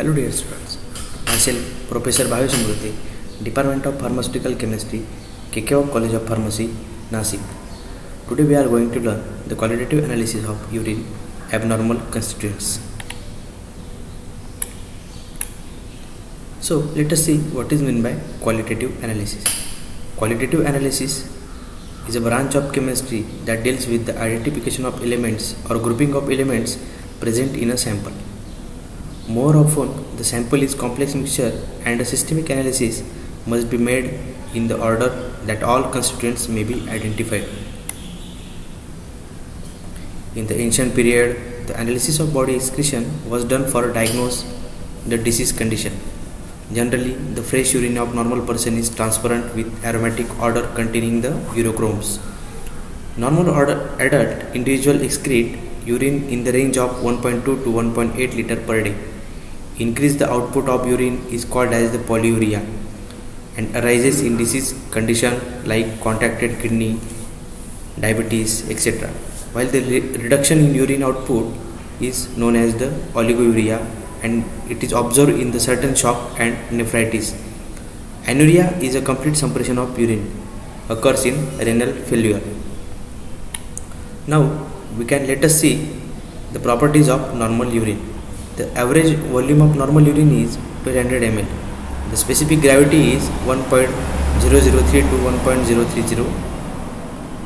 Hello dear students, myself Professor Bhavesh Samruddhi, Department of Pharmaceutical Chemistry, KK College of Pharmacy, Nasik. Today we are going to learn the qualitative analysis of urine abnormal constituents. So let us see what is meant by qualitative analysis. Qualitative analysis is a branch of chemistry that deals with the identification of elements or grouping of elements present in a sample. More often, the sample is complex mixture and a systemic analysis must be made in the order that all constituents may be identified. In the ancient period, the analysis of body excretion was done for diagnose the disease condition. Generally, the fresh urine of normal person is transparent with aromatic odor containing the urochromes. Normal adult individual excrete urine in the range of 1.2 to 1.8 liter per day. Increase the output of urine is called as the polyuria and arises in disease condition like contracted kidney, diabetes, etc. While the reduction in urine output is known as the oliguria and it is observed in the certain shock and nephritis. Anuria is a complete suppression of urine, occurs in renal failure. Now let us see the properties of normal urine. The average volume of normal urine is 1200 ml. The specific gravity is 1.003 to 1.030.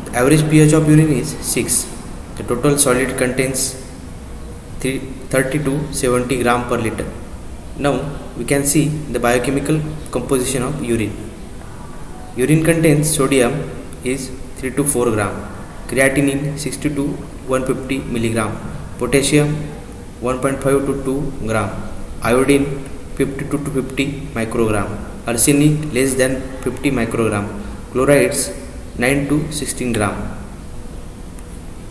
The average pH of urine is 6. The total solid contains 30 to 70 gram per liter. Now we can see the biochemical composition of urine. Urine contains sodium is 3 to 4 gram, creatinine 60 to 150 milligram, potassium 1.5 to 2 gram, iodine 52 to 50 microgram, arsenic less than 50 microgram, chlorides 9 to 16 gram,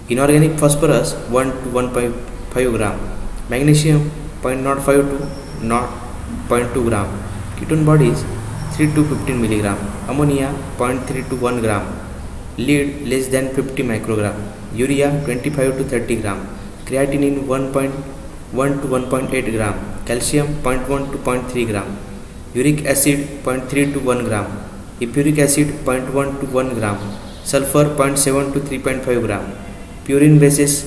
inorganic phosphorus 1 to 1.5 gram, magnesium 0.05 to 0.2 gram, ketone bodies 3 to 15 milligram, ammonia 0.3 to 1 gram, lead less than 50 microgram, urea 25 to 30 gram, creatinine 1.1 to 1.8 gram, calcium 0.1 to 0.3 gram, uric acid 0.3 to 1 gram, epuric acid 0.1 to 1 gram, sulfur 0.7 to 3.5 gram, purine bases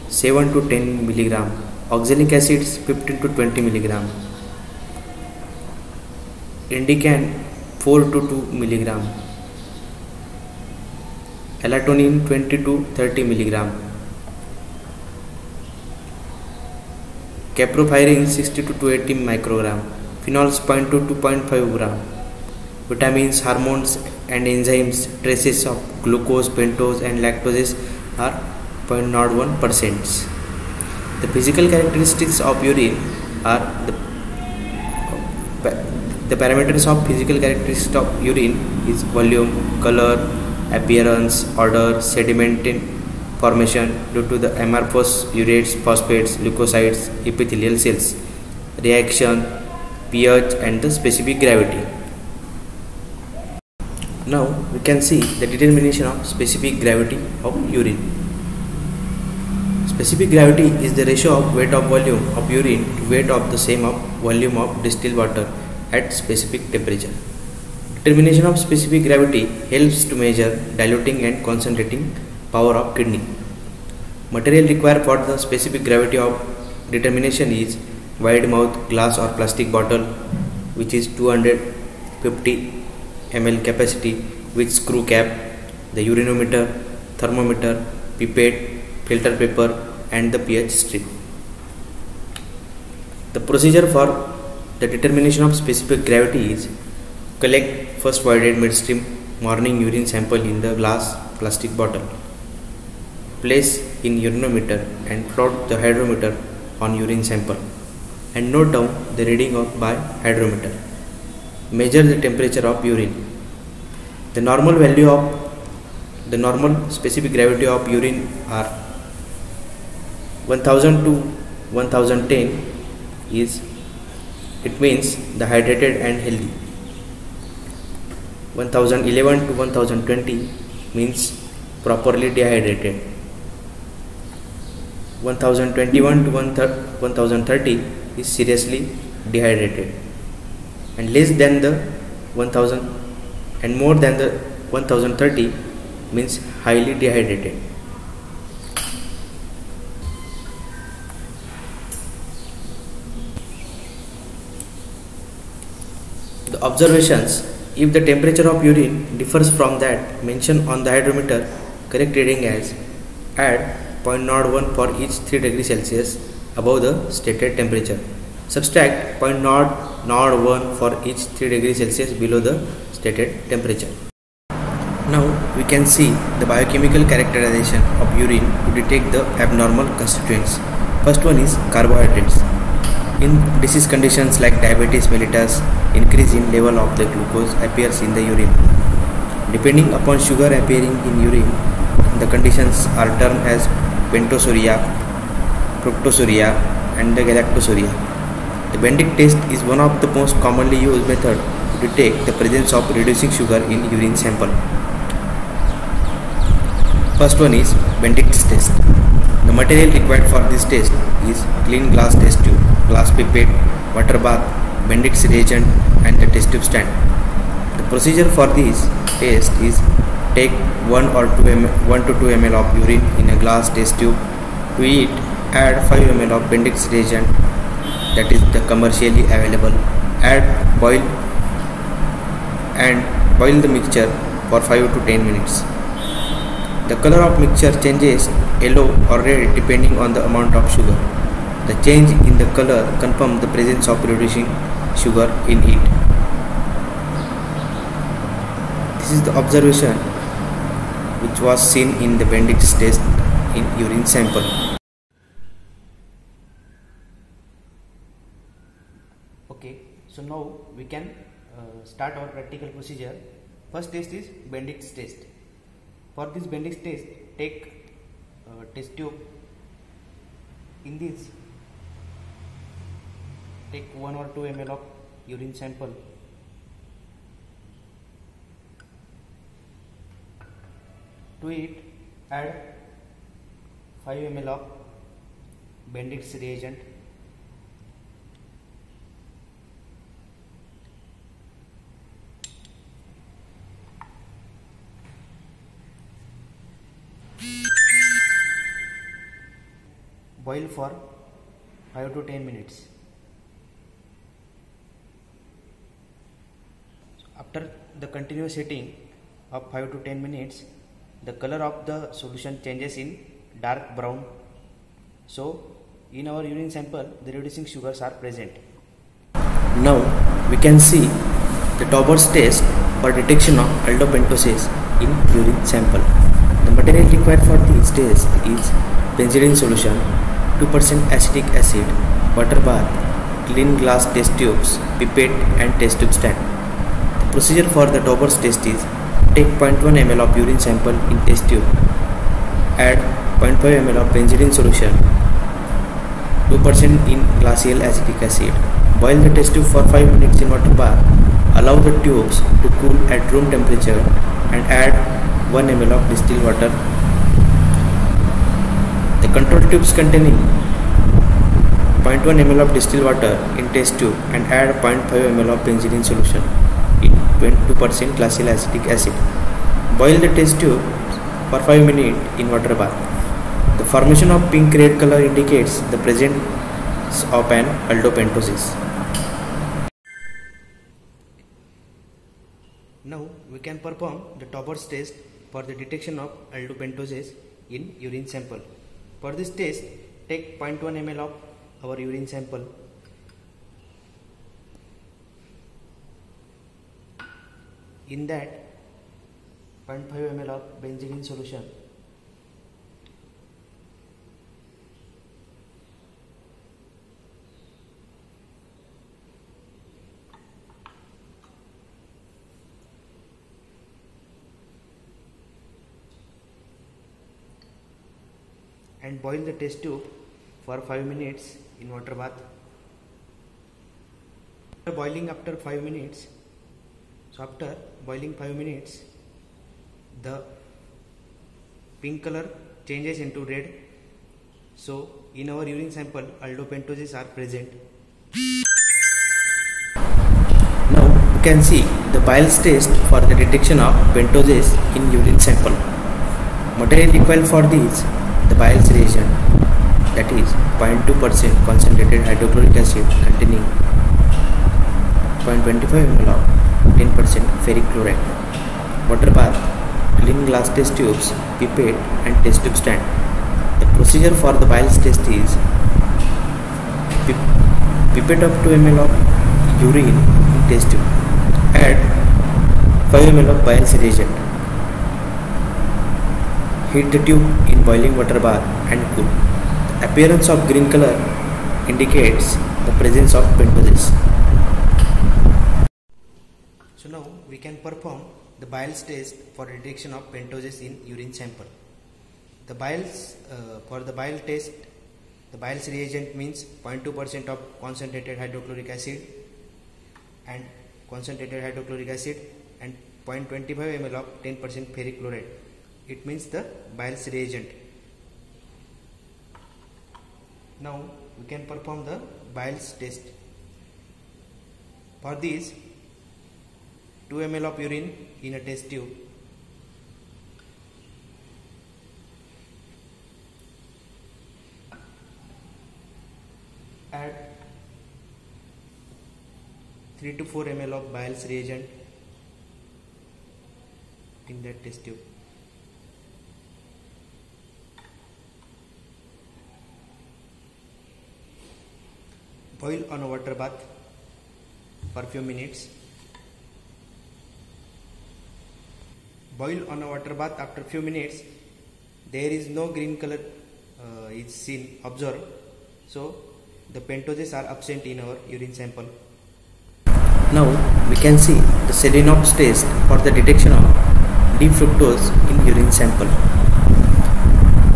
7 to 10 milligram, oxalic acids 15 to 20 milligram, indican 4 to 2 milligram, allantoin 20 to 30 milligram, caprophyrin 60 to 80 microgram, phenols 0.2 to 0.5 gram, vitamins, hormones and enzymes, traces of glucose, pentose and lactoses are 0.01%. The physical characteristics of urine are the parameters of physical characteristics of urine is volume, color, appearance, odor, sediment formation due to the amorphous urates, phosphates, leukocytes, epithelial cells, reaction, pH and the specific gravity. Now we can see the determination of specific gravity of urine. Specific gravity is the ratio of weight of volume of urine to weight of the same of volume of distilled water at specific temperature. Determination of specific gravity helps to measure diluting and concentrating power of kidney. Material required for the specific gravity of determination is wide mouth glass or plastic bottle which is 250 ml capacity with screw cap, the urinometer, thermometer, pipette, filter paper and the pH strip. The procedure for the determination of specific gravity is collect first voided midstream morning urine sample in the glass plastic bottle. Place in urinometer and plot the hydrometer on urine sample and note down the reading by hydrometer. Measure the temperature of urine. The normal specific gravity of urine are 1000 to 1010 it means the hydrated and healthy. 1011 to 1020 means properly dehydrated. 1021 to 1030 is seriously dehydrated, and less than the 1000 and more than the 1030 means highly dehydrated. The observations: if the temperature of urine differs from that mentioned on the hydrometer, correct reading as add 0.01 for each 3 degrees Celsius above the stated temperature. Subtract 0.01 for each 3 degrees Celsius below the stated temperature. Now we can see the biochemical characterization of urine to detect the abnormal constituents. First one is carbohydrates. In disease conditions like diabetes mellitus, increase in level of the glucose appears in the urine. Depending upon sugar appearing in urine, the conditions are termed as pentosuria, fructosuria, and the galactosuria. The Benedict test is one of the most commonly used methods to detect the presence of reducing sugar in urine sample. First one is Benedict's test. The material required for this test is clean glass test tube, glass pipette, water bath, Benedict's reagent, and the test tube stand. The procedure for this test is take 1 to 2 ml of urine in a glass test tube. To it, add 5 ml of Benedict's reagent, that is the commercially available. Boil the mixture for 5 to 10 minutes. The color of mixture changes yellow or red depending on the amount of sugar. The change in the color confirms the presence of reducing sugar in it. This is the observation which was seen in the Benedict's test in urine sample. Okay, so now we can start our practical procedure. First test is Benedict's test. For this Benedict's test, take test tube. In this, take 1 or 2 ml of urine sample. To it, add 5 ml of Benedict's reagent. Boil for 5 to 10 minutes. After the continuous heating of 5 to 10 minutes, the color of the solution changes in dark brown. So, in our urine sample, the reducing sugars are present. Now, we can see the Tauber's test for detection of aldopentoses in urine sample. The material required for this test is benzidine solution, 2% acetic acid, water bath, clean glass test tubes, pipette, and test tube stand. The procedure for the Tauber's test is take 0.1 ml of urine sample in test tube, add 0.5 ml of benzidine solution, 2% in glacial acetic acid, boil the test tube for 5 minutes in water bath, allow the tubes to cool at room temperature, and add 1 ml of distilled water. The control tubes containing 0.1 ml of distilled water in test tube and add 0.5 ml of benzidine solution in 2% glacial acetic acid. Boil the test tube for 5 minutes in water bath. The formation of pink red color indicates the presence of an aldopentosis. Now we can perform the Tauber's test for the detection of aldopentoses in urine sample. For this test, take 0.1 ml of our urine sample. In that, 0.5 ml of benzidine solution. And boil the test tube for 5 minutes in water bath. After boiling after 5 minutes, after boiling 5 minutes, the pink color changes into red. So in our urine sample, aldopentoses are present. Now you can see the Biles test for the detection of pentoses in urine sample. Material required for this, the Biles reagent, that is 0.2% concentrated hydrochloric acid containing 0.25 ml of 10% ferric chloride, water bath, clean glass test tubes, pipette and test tube stand. The procedure for the Biles test is pipette of 2 ml of urine in test tube. Add 5 ml of Biles reagent. Heat the tube in boiling water bath and cool. The appearance of green color indicates the presence of pentoses. So now we can perform the Biles test for detection of pentoses in urine sample. The Biles for the Bile test, the Biles reagent means 0.2% of concentrated hydrochloric acid and 0.25 ml of 10% ferric chloride. It means the Biles reagent. Now we can perform the Biles test. For this, 2 ml of urine in a test tube. Add 3 to 4 ml of Biles reagent in that test tube. Boil on a water bath for few minutes. Boil on a water bath. After few minutes, there is no green color is seen, observed. So the pentoses are absent in our urine sample. Now we can see the Selenops test for the detection of D-fructose in urine sample.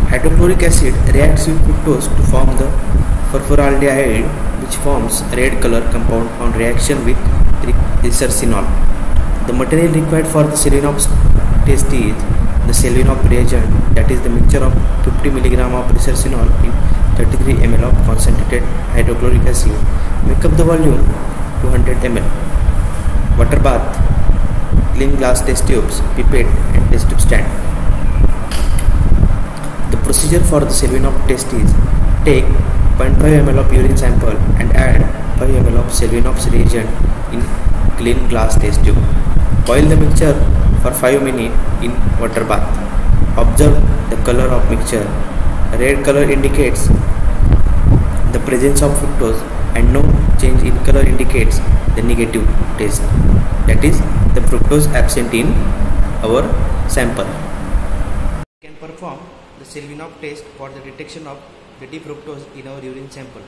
Hydrochloric acid reacts with fructose to form the furfural-aldehyde, which forms red color compound on reaction with resorcinol. The material required for the Selenops test is the Selenop reagent, that is the mixture of 50 mg of resorcinol in 33 ml of concentrated hydrochloric acid. Make up the volume 200 ml. Water bath, clean glass test tubes, pipette and test tube stand. The procedure for the Selenops test is take 0.5 ml of urine sample and add 5 ml of Selenops reagent in clean glass test tube. Boil the mixture for 5 minutes in water bath. Observe the color of mixture. Red color indicates the presence of fructose and no change in color indicates the negative test, that is the fructose absent in our sample. We can perform the Selenops test for the detection of the D-fructose in our urine sample.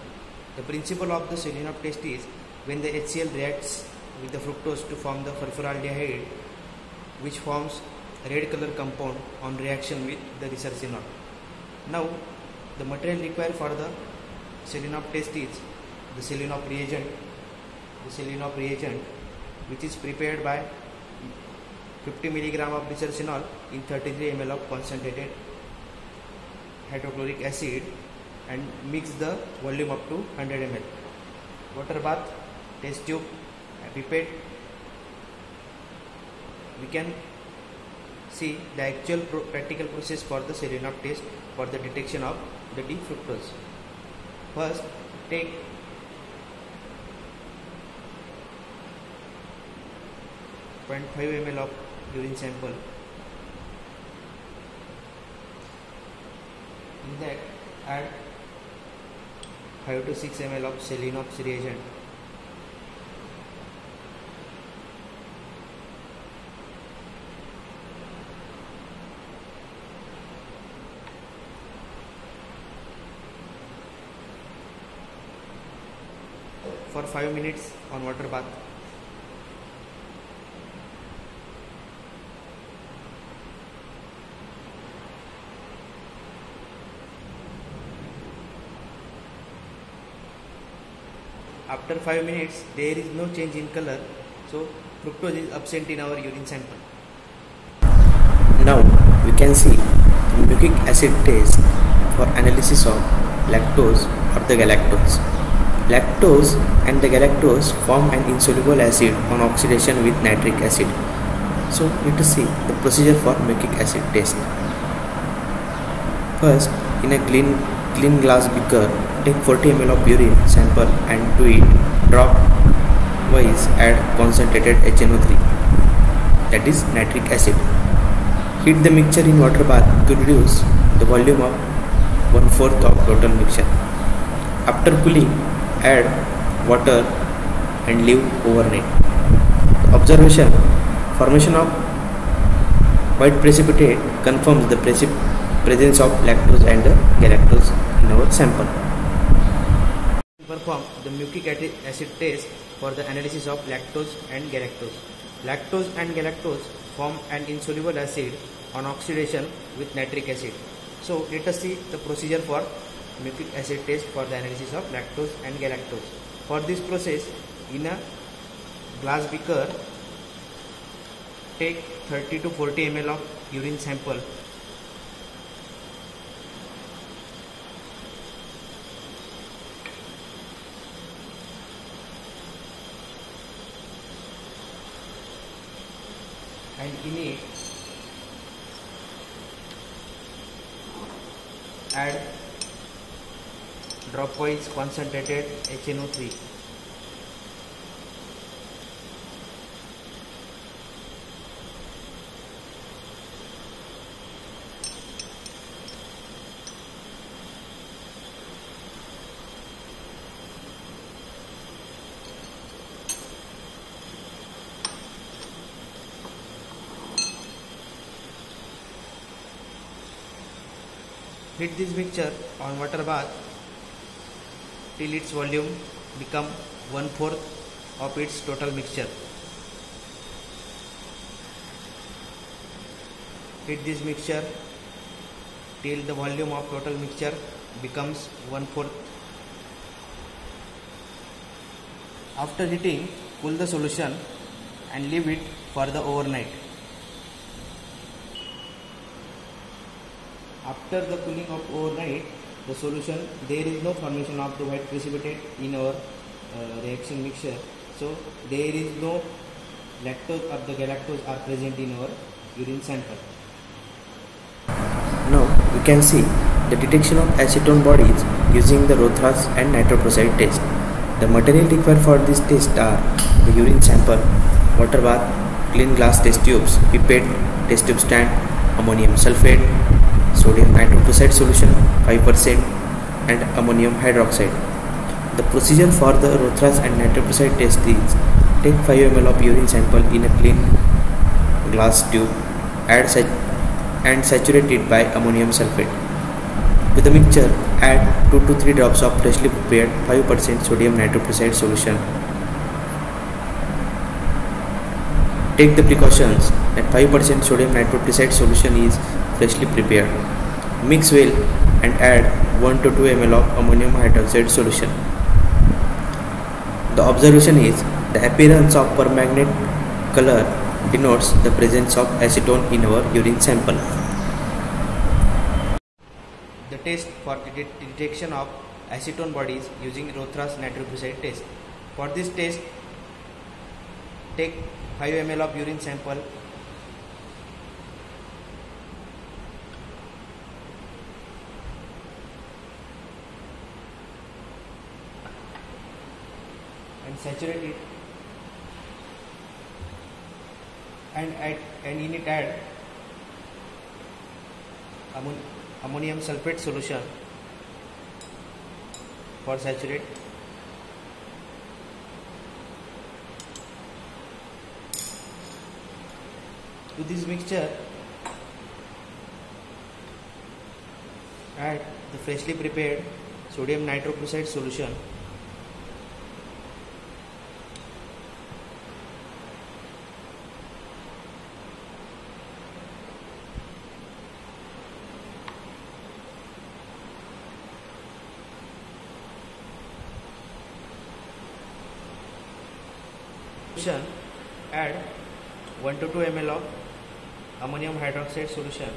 The principle of the Selenops test is when the HCl reacts with the fructose to form the furfural-aldehyde, which forms red color compound on reaction with the resorcinol. Now the material required for the Selenops test is the Selenops reagent. The Selenops reagent, which is prepared by 50 mg of resorcinol in 33 ml of concentrated hydrochloric acid, and mix the volume up to 100 ml. Water bath, test tube, pipette. We can see the actual practical process for the Selenops test for the detection of the D-fructose. First, take 0.5 ml of urine sample. In that, add 5 to 6 ml of Selenops reagent. For 5 minutes on water bath. After 5 minutes, there is no change in color, so fructose is absent in our urine sample. Now we can see the nucleic acid test for analysis of lactose or the galactose. Lactose and the galactose form an insoluble acid on oxidation with nitric acid. So let us see the procedure for Mucic acid test. First, in a clean glass beaker, take 40 ml of urine sample and to it drop wise add concentrated HNO3, that is nitric acid. Heat the mixture in water bath to reduce the volume of 1/4 of total mixture. After cooling, add water and leave overnight. Observation: formation of white precipitate confirms the presence of lactose and galactose in our sample. Perform the Mucic acid test for the analysis of lactose and galactose. Lactose and galactose form an insoluble acid on oxidation with nitric acid. So let us see the procedure for Mucic acid test for the analysis of lactose and galactose. For this process, in a glass beaker, take 30 to 40 ml of urine sample. And in it, add dropwise concentrated HNO3. Heat this mixture on water bath till its volume become 1/4 of its total mixture. Heat this mixture till the volume of total mixture becomes 1/4. After heating, cool the solution and leave it for the overnight. After the cooling of overnight, the solution, there is no formation of the white precipitate in our reaction mixture. So there is no lactose or the galactose are present in our urine sample. Now we can see the detection of acetone bodies using the Rothras and nitroprusside test. The material required for this test are the urine sample, water bath, clean glass test tubes, pipette, test tube stand, ammonium sulfate, sodium nitroprusside solution 5% and ammonium hydroxide. The procedure for the Rothras and nitroprusside test is: take 5 ml of urine sample in a clean glass tube, and saturate it by ammonium sulfate. To the mixture, add 2 to 3 drops of freshly prepared 5% sodium nitroprusside solution. Take the precautions that 5% sodium nitroprusside solution is freshly prepared. Mix well and add 1 to 2 ml of ammonium hydroxide solution. The observation is the appearance of permanganate color denotes the presence of acetone in our urine sample. The test for the detection of acetone bodies using Rothras nitroprusside test. For this test, take 5 ml of urine sample and saturate it, and in it add ammonium sulfate solution for saturate. To this mixture, add the freshly prepared sodium nitroprusside solution add 1 to 2 ml of ammonium hydroxide solution.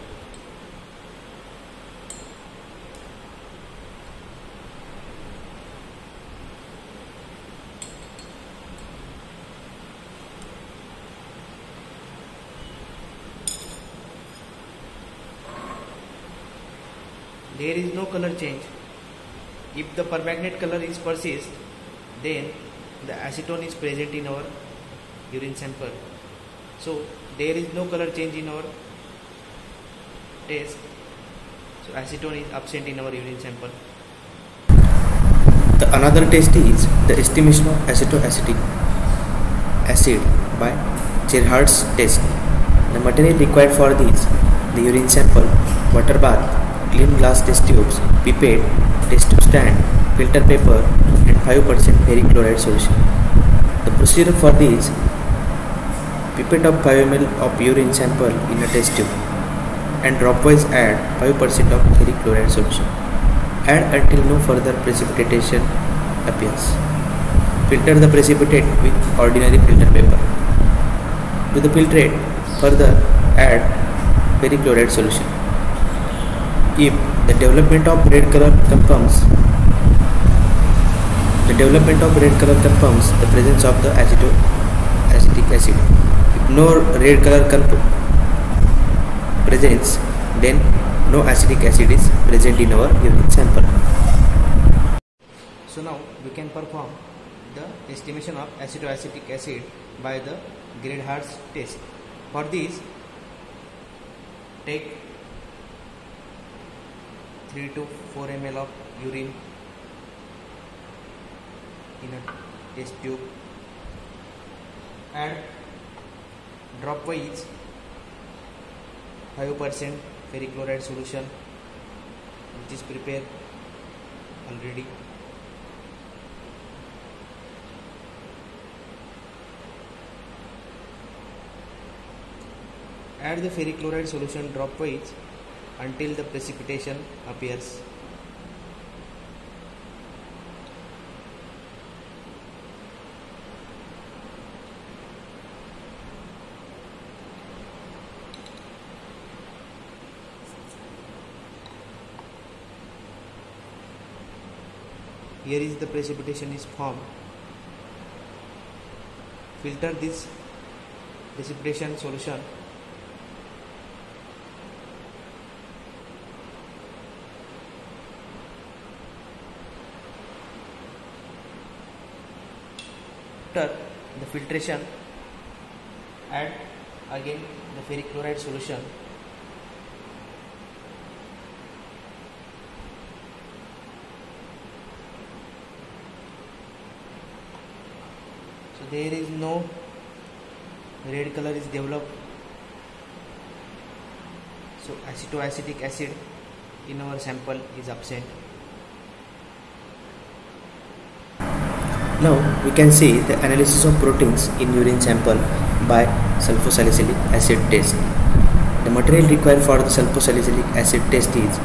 there is no color change. If the permanganate color is persist, then the acetone is present in our urine sample. So there is no color change in our test. So acetone is absent in our urine sample. The another test is the estimation of acetoacetic acid by Gerhardt's test. The material required for this: the urine sample, water bath, clean glass test tubes, pipette, test tube stand, filter paper, and 5% ferric chloride solution. The procedure for this: pipette of 5 ml of urine sample in a test tube, and dropwise add 5% of ferric chloride solution. Add until no further precipitation appears. Filter the precipitate with ordinary filter paper. To the filtrate, further add ferric chloride solution. If the development of red color confirms the presence of the acetoacetic acid. If no red color presents, then no acetic acid is present in our urine sample. So now we can perform the estimation of acetoacetic acid by the Gerhardt's test. For this, take 3 to 4 ml of urine in a test tube. Add dropwise 5% ferric chloride solution, which is prepared already. Add the ferric chloride solution dropwise until the precipitation appears. Here is the precipitation is formed. Filter this precipitation solution. After the filtration, add again the ferric chloride solution. So there is no red color is developed. So acetoacetic acid in our sample is absent. Now we can see the analysis of proteins in urine sample by sulfosalicylic acid test. The material required for the sulfosalicylic acid test is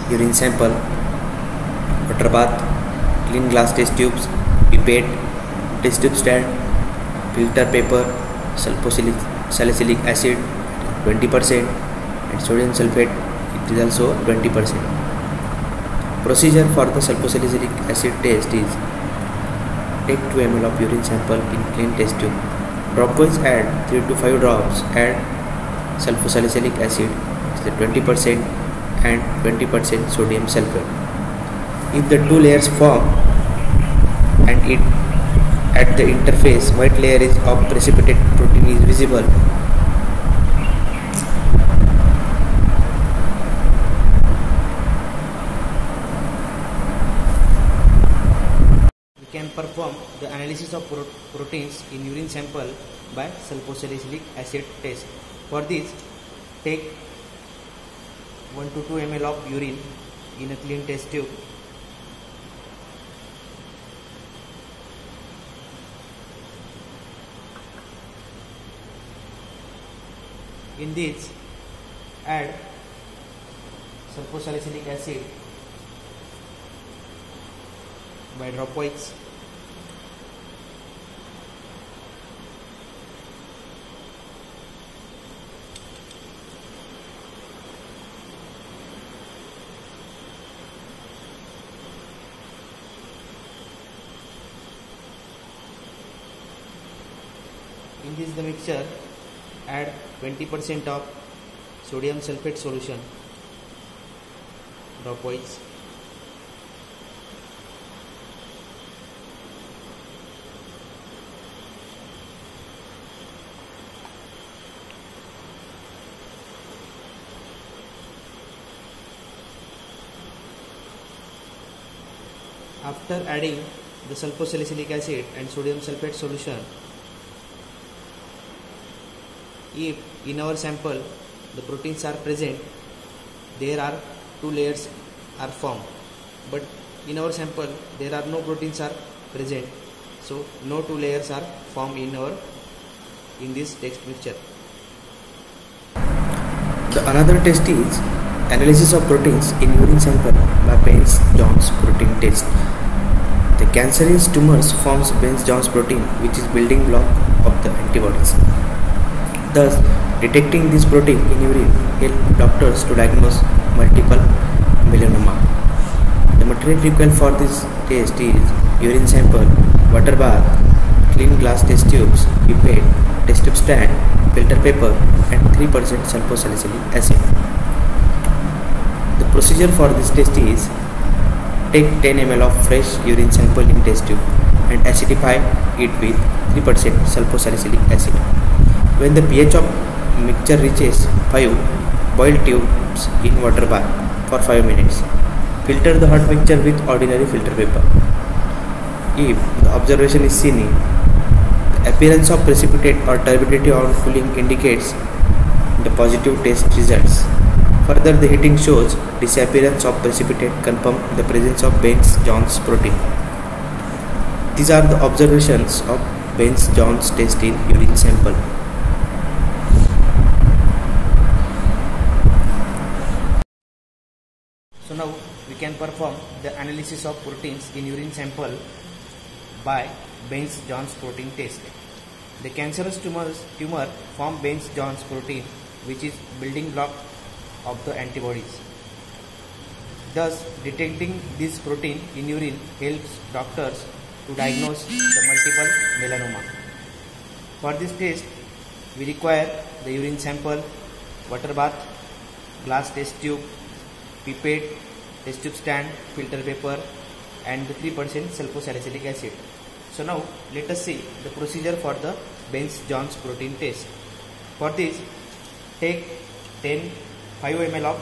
urine sample, water bath, clean glass test tubes, pipette, test tube stand, filter paper, sulfosalicylic acid 20%, and sodium sulfate, it is also 20%. Procedure for the sulfosalicylic acid test is: take 2 ml of urine sample in clean test tube. Dropwise add 3 to 5 drops. Add sulfosalicylic acid, which is 20%, and 20% sodium sulfate. If the two layers form and at the interface white layer is of precipitate protein is visible, can perform the analysis of proteins in urine sample by sulfosalicylic acid test. For this, take 1 to 2 ml of urine in a clean test tube. In this, add sulfosalicylic acid by dropwise. In this the mixture, add 20% of sodium sulfate solution, dropwise. After adding the sulfosalicylic acid and sodium sulfate solution, if in our sample the proteins are present, there are two layers are formed, but in our sample there are no proteins are present, so no two layers are formed in this test mixture. The another test is analysis of proteins in urine sample by Baines-Jones protein test. The cancerous tumors forms Baines-Jones protein, which is building block of the antibodies. Thus, detecting this protein in urine help doctors to diagnose multiple melanoma. The material required for this test is urine sample, water bath, clean glass test tubes, pipette, test tube stand, filter paper, and 3% sulfosalicylic acid. The procedure for this test is: take 10 ml of fresh urine sample in test tube and acidify it with 3% sulfosalicylic acid. When the pH of mixture reaches 5, boil tubes in water bath for 5 minutes. Filter the hot mixture with ordinary filter paper. If the observation is seen, the appearance of precipitate or turbidity on cooling indicates the positive test results. Further, the heating shows disappearance of precipitate, confirm the presence of Baines-Jones protein. These are the observations of Baines-Jones test in urine sample. So now we can perform the analysis of proteins in urine sample by Baines-Jones protein test. The cancerous tumor form Baines-Jones protein, which is building block of the antibodies. Thus, detecting this protein in urine helps doctors to diagnose the multiple melanoma. For this test, we require the urine sample, water bath, glass test tube, pipette, test tube stand, filter paper, and the 3% sulfosalicylic acid. So now let us see the procedure for the Baines-Jones protein test. For this, take 5 ml of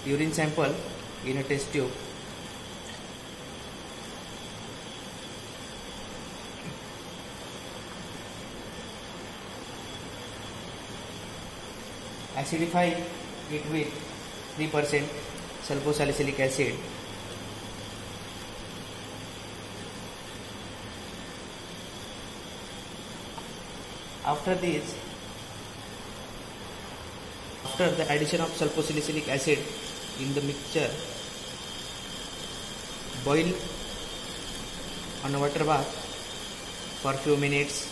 urine sample in a test tube. Acidify it with 3% sulfosalicylic acid. After the addition of sulfosalicylic acid in the mixture, boil on a water bath for few minutes.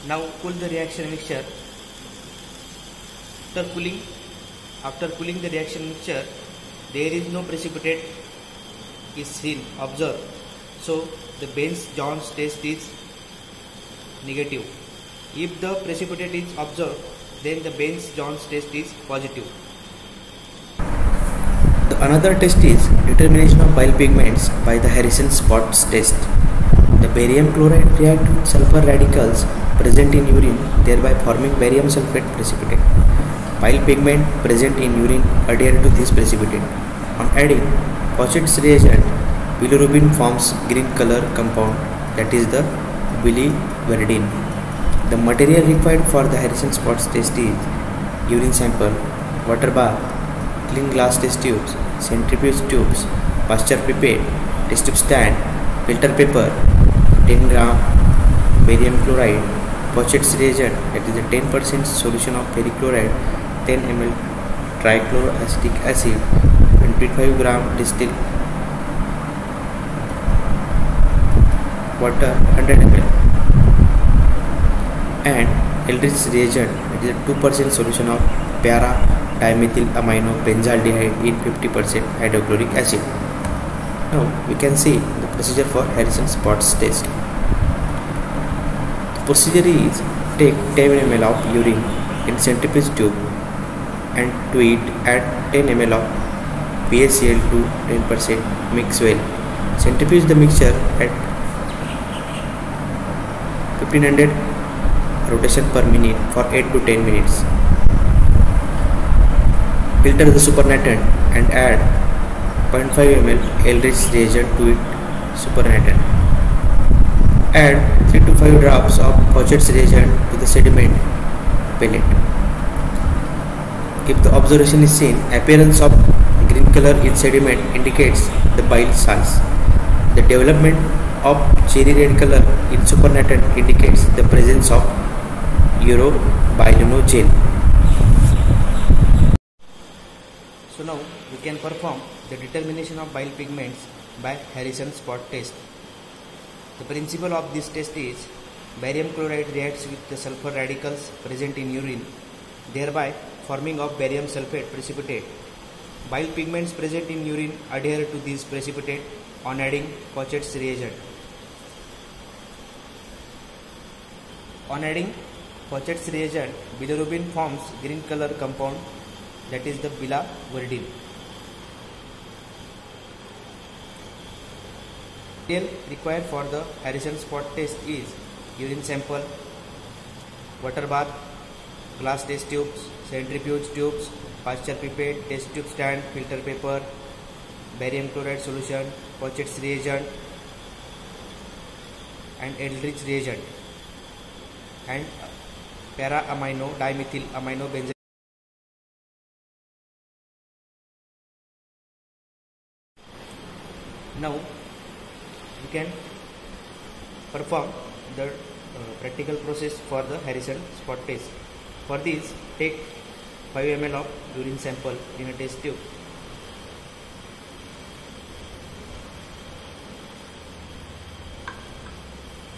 Now cool the reaction mixture. After cooling the reaction mixture, there is no precipitate is seen, observed. So the Baines-Jones test is negative. If the precipitate is observed, then the Baines-Jones test is positive. The another test is determination of bile pigments by the Harrison spots test. The barium chloride reacts with sulfur radicals present in urine, thereby forming barium sulfate precipitate. Bile pigment present in urine adhere to this precipitate. On adding Pochet's reagent, bilirubin forms green color compound, that is the biliverdin. The material required for the Harrison spots test is urine sample, water bath, clean glass test tubes, centrifuge tubes, Pasteur pipette, test tube stand, filter paper, 10 gram barium chloride, Pochet's reagent, that is a 10% solution of ferric chloride, 10 ml trichloroacetic acid, 25 gram distilled water, 100 ml. and Eldridge reagent, it is a 2% solution of para dimethyl amino benzaldehyde in 50% hydrochloric acid. Now we can see the procedure for Harrison spots test. The procedure is take 10 ml of urine in centrifuge tube and to it add 10 ml of PaCl to 10%, mix well. Centrifuge the mixture at 1500 rotation per minute for 8 to 10 minutes. Filter the supernatant and add 0.5 ml Eldridge reagent to it supernatant. Add 3 to 5 drops of Faucet's reagent to the sediment pellet. If the observation is seen, appearance of green color in sediment indicates the bile salts. The development of cherry red color in supernatant indicates the presence of urobilinogen. So now we can perform the determination of bile pigments by Harrison spot test. The principle of this test is barium chloride reacts with the sulfur radicals present in urine, thereby forming of barium sulfate precipitate. Bile pigments present in urine adhere to these precipitate on adding Faucet's reagent. On adding Faucet's reagent, bilirubin forms green color compound, that is the biliverdin. Material required for the Harrison spot test is urine sample, water bath, glass test tubes, centrifuge tubes, Pasteur pipette, test tube stand, filter paper, barium chloride solution, Faucet's reagent and Eldridge reagent, and para amino dimethyl amino benzene. Now we can perform the practical process for the Harrison spot test. For this, take 5 ml of urine sample in a test tube.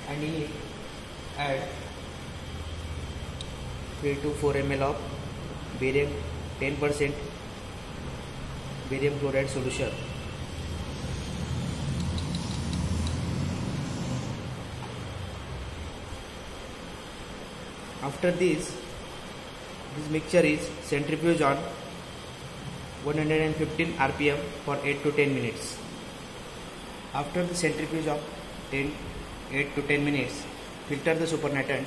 And in it add 3 to 4 ml of barium 10% barium chloride solution. After this mixture is centrifuge on 115 rpm for 8 to 10 minutes. After the centrifuge of 8 to 10 minutes, filter the supernatant.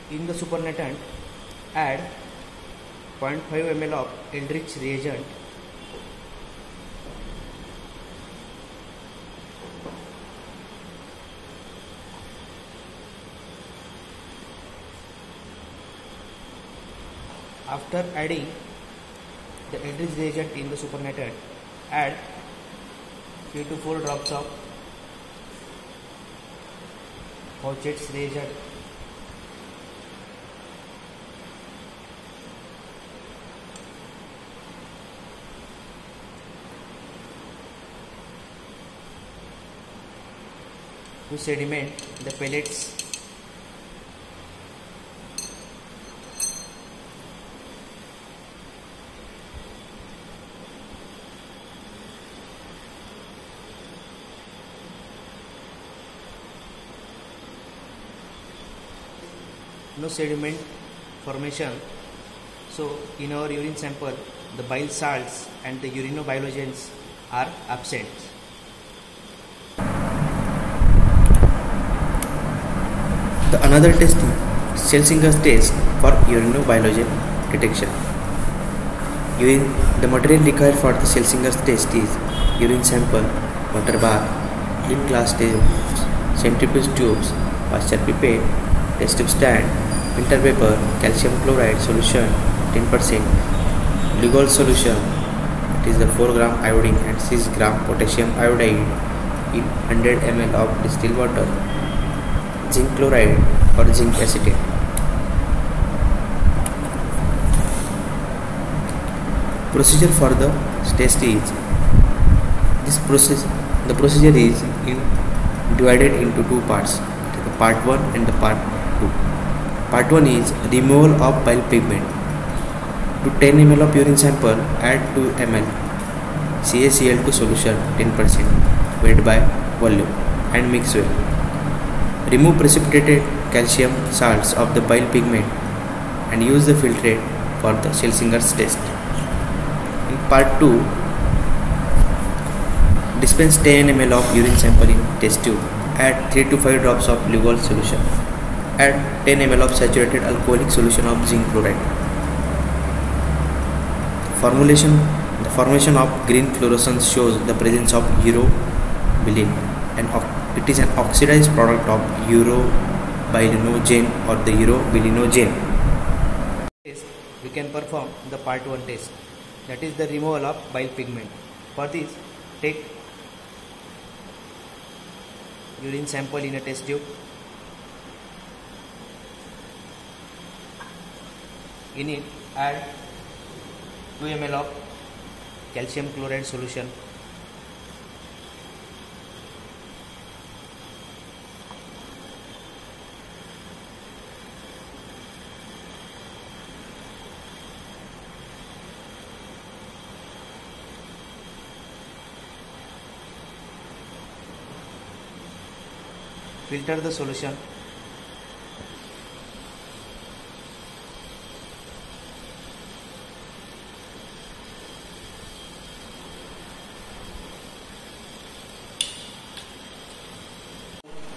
In the supernatant, add 0.5 ml of Eldridge reagent. After adding the Eldridge reagent in the supernatant, add 3 to 4 drops of Faucet's reagent. To sediment the pellets. No sediment formation, so in our urine sample the bile salts and the urinobilogens are absent. The another test is Schlessinger's test for urinobilogen detection. The material required for the Schlessinger's test is urine sample, water bath, clean glass tubes, centrifuge tubes, Pasteur pipette, test tube stand, filter paper, calcium chloride solution 10%, Lugol solution, that is the 4 gram iodine and 6 gram potassium iodide in 100 ml of distilled water, zinc chloride or zinc acetate. Procedure for the test is this process The procedure is divided into two parts, the part 1 and the part 2. Part 1 is removal of bile pigment. To 10 ml of urine sample, add 2 ml CaCl2 solution 10% weight by volume and mix well. Remove precipitated calcium salts of the bile pigment and use the filtrate for the Schlessinger's test. In part 2, dispense 10 ml of urine sample in test tube. Add 3 to 5 drops of Lugol solution. Add 10 ml of saturated alcoholic solution of zinc chloride. The formation of green fluorescence shows the presence of urobilin, and it is an oxidized product of urobilinogen or the urobilinogen. We can perform the part 1 test, that is the removal of bile pigment. For this, take urine sample in a test tube. In it, add 2 ml of calcium chloride solution. Filter the solution.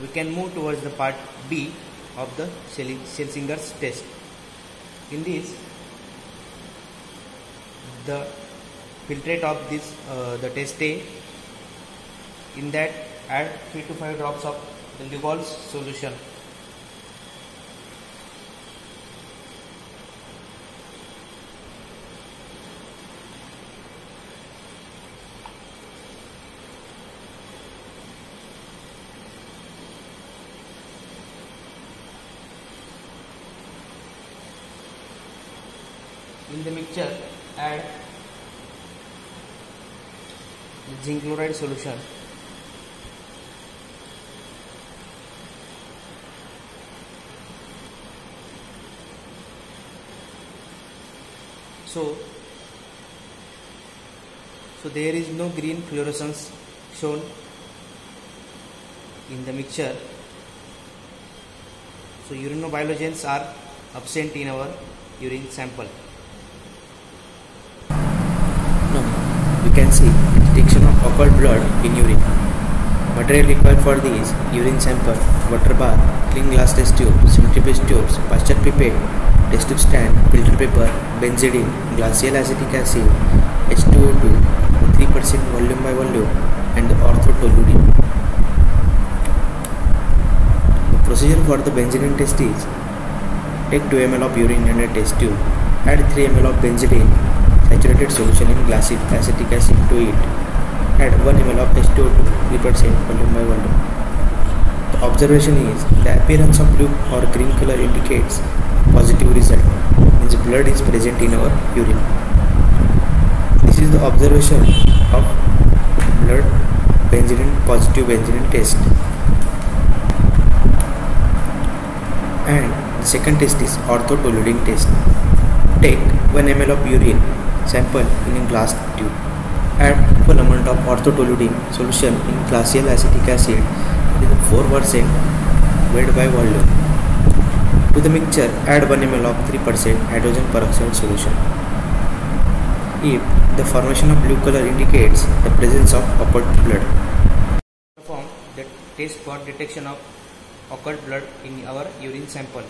We can move towards the part B of the Schlessinger's test. In this, the filtrate of this the test A. In that, add 3 to 5 drops of the Lugol solution. In the mixture, add the zinc chloride solution. So there is no green fluorescence shown in the mixture. So urinobilogens are absent in our urine sample. Now we can see detection of occult blood in urine. Material required for these: urine sample, water bath, clean glass test tube, centrifuge tubes, Pasteur pipette, test tube stand, filter paper, benzidine, glacial acetic acid, H2O2, 3% volume by volume, and the orthotoluene. The procedure for the benzidine test is: take 2 ml of urine in a test tube, add 3 ml of benzidine saturated solution in glacial acetic acid to it, add 1 ml of H2O2, 3% volume by volume. The observation is the appearance of blue or green color indicates positive result, means blood is present in our urine. This is the observation of blood positive benzidine test. And the second test is orthotoluene test. Take 1 ml of urine sample in a glass tube. Add equal amount of orthotoluene solution in glacial acetic acid with 4% weight by volume. To the mixture, add 1 ml of 3% hydrogen peroxide solution. If the formation of blue color indicates the presence of occult blood. Perform the test for detection of occult blood in our urine sample.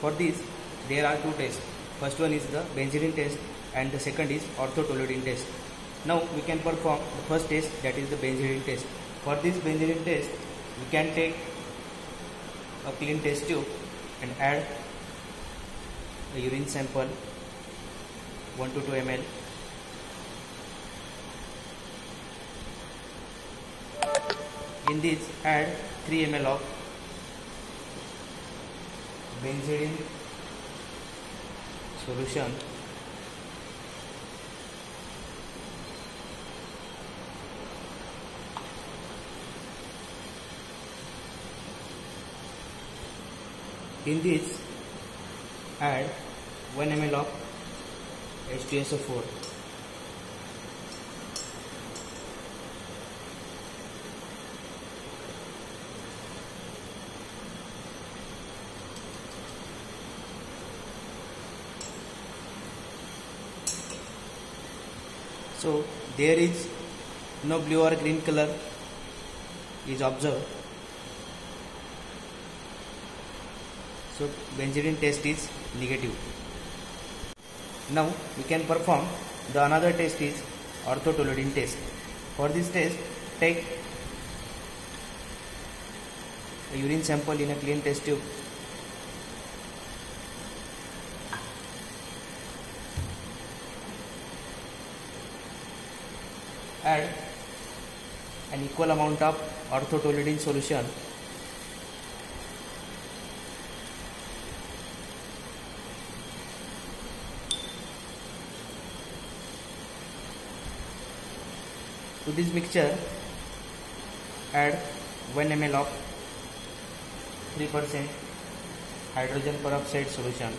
For this, there are two tests. First one is the benzidine test and the second is orthotoluene test. Now we can perform the first test, that is the benzidine test. For this benzidine test, we can take a clean test tube and add a urine sample 1 to 2 ml. In this, add 3 ml of benzidine solution. In this, add 1 ml of H2SO4. So there is no blue or green color is observed. So benzene test is negative. Now we can perform the another test is orthotoluidine test. For this test, take a urine sample in a clean test tube. Add an equal amount of orthotoluidine solution to this mixture. Add 1 ml of 3% hydrogen peroxide solution.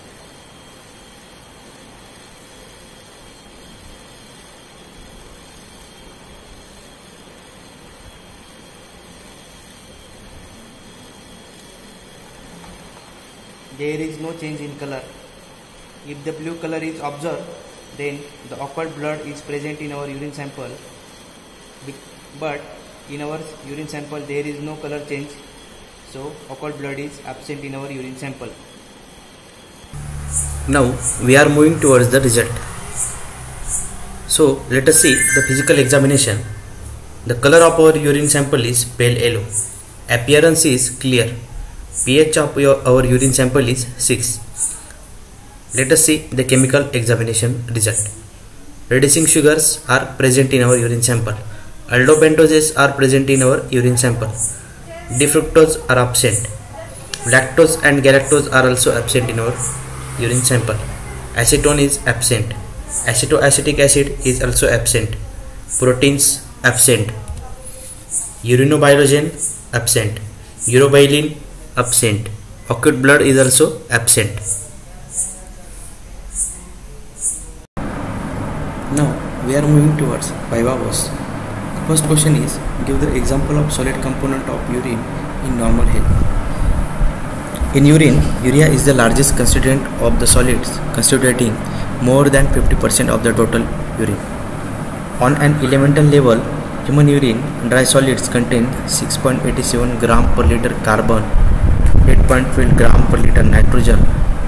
There is no change in color. If the blue color is observed, then the occurred blood is present in our urine sample. But in our urine sample there is no color change, so occurred blood is absent in our urine sample. Now we are moving towards the result. So let us see the physical examination. The color of our urine sample is pale yellow. Appearance is clear. pH of our urine sample is 6. Let us see the chemical examination result. Reducing sugars are present in our urine sample. Aldopentoses are present in our urine sample. D-fructose are absent. Lactose and galactose are also absent in our urine sample. Acetone is absent. Acetoacetic acid is also absent. Proteins absent. Urinobilogen absent. Urobilin absent. Occurred blood is also absent. Now we are moving towards Viva Voce. The first question is, give the example of solid component of urine in normal health. In urine, urea is the largest constituent of the solids, constituting more than 50% of the total urine. On an elemental level, human urine dry solids contain 6.87 gram per liter carbon, 8.12 gram per liter nitrogen,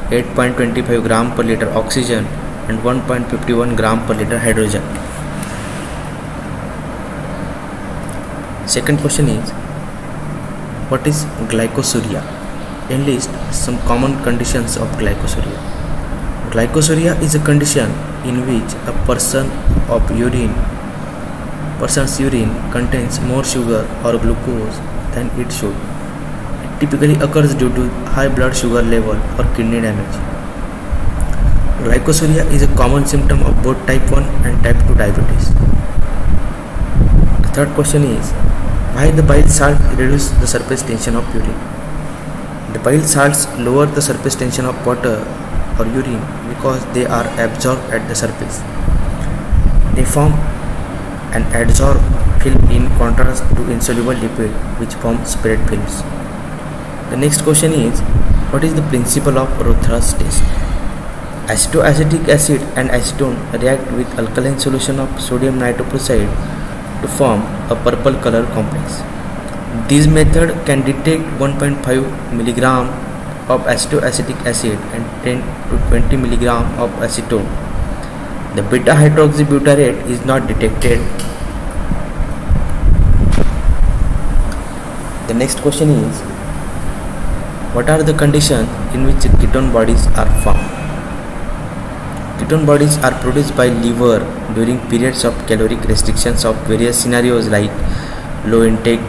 8.25 gram per liter oxygen, and 1.51 gram per liter hydrogen. Second question is, what is glycosuria? Enlist some common conditions of glycosuria. Glycosuria is a condition in which a person's urine contains more sugar or glucose than it should. It typically occurs due to high blood sugar level or kidney damage. Glycosuria is a common symptom of both type 1 and type 2 diabetes. The third question is, why the bile salt reduces the surface tension of urine? The bile salts lower the surface tension of water or urine because they are absorbed at the surface. They form an adsorbed film in contrast to insoluble lipid which form spread films. The next question is, what is the principle of Rothera's test? Acetoacetic acid and acetone react with alkaline solution of sodium nitroprusside to form a purple color complex. This method can detect 1.5 mg of acetoacetic acid and 10 to 20 mg of acetone. The beta hydroxybutyrate is not detected. The next question is, what are the conditions in which ketone bodies are formed? Ketone bodies are produced by liver during periods of caloric restrictions of various scenarios like low intake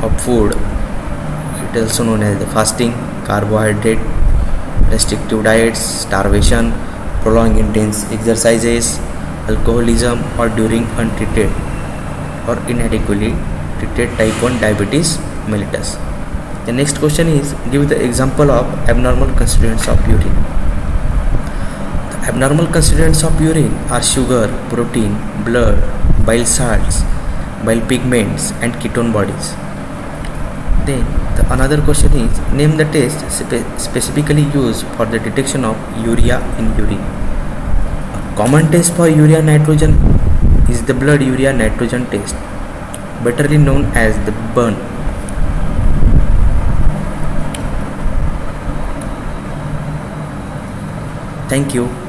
of food, it is also known as the fasting, carbohydrate, restrictive diets, starvation, prolonged intense exercises, alcoholism, or during untreated or inadequately treated type 1 diabetes mellitus. The next question is, give the example of abnormal constituents of urine. The abnormal constituents of urine are sugar, protein, blood, bile salts, bile pigments and ketone bodies. Then another question is, name the test specifically used for the detection of urea in urine. A common test for urea nitrogen is the blood urea nitrogen test, betterly known as the BUN. Thank you.